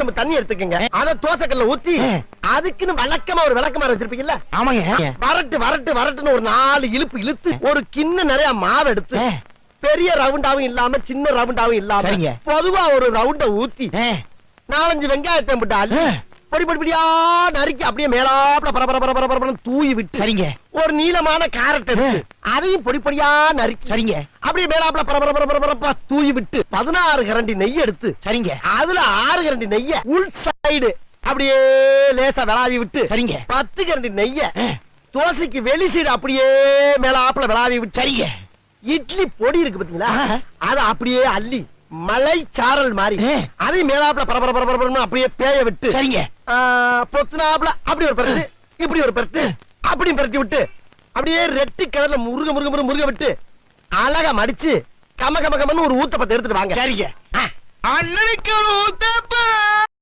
செம்பு தண்ணி எடுத்துக்கங்க. அத தோசைக்கல்ல ஊத்தி அதுக்குன்னு வழக்கமா ஒரு விளக்கமாறு வச்சிருப்பீங்கல்ல? ஆமாங்க. வரட்டு வரட்டு வரட்டுன்னு ஒரு 4 இழுப்பு இழுத்து ஒரு கிண்ண நிறைய மாவு எடுத்து பெரிய ரவுண்டாவும் இல்லாம சின்ன ரவுண்டாவும் இல்லாம பொதுவா ஒரு ரவுண்ட ஊத்தி 4-5 வெங்காயத்தை போட்டு அள்ளி பொடி பொடியா நறுக்கி அப்படியே மேலாப்ல பரபர தூவி விட்டு சரிங்க. ஒரு நீளமான கேரட் எடுத்து அதையும் பொடி பொடியா நறுக்கி சரிங்க. அப்படியே மேலாப்ல பரபர தூவி விட்டு 16 கரண்டி நெய் எடுத்து சரிங்க. அதுல 6 கரண்டி நெய்ய உள் சைடு அப்படியே லேசா விளாவி விட்டு சரிங்க. 10 கரண்டி நெய்ய தோசைக்கு வெளி சைடு அப்படியே மேலாப்ல விளாவி விட்டு சரிங்க. இட்லி பொடி இருக்கு பாத்தீங்களா, அத அப்படியே அள்ளி மலை சாரல் மாதிரி அதை மேலாப்ல பரபர அப்படியே பேய விட்டு சரிங்க. பொத்துனாப்ல அப்படி ஒரு பரட்டு இப்படி ஒரு பரட்டு அப்படி பரட்டி விட்டு அப்படியே ரெட்டி கலர்ல முருக விட்டு அழகா மடிச்சு கம கம கமன்னு ஒரு ஊத்தப்பத்தை எடுத்துட்டு வாங்க. சரிங்க. அண்ணனுக்கு ஒரு ஊத்தப்பம்.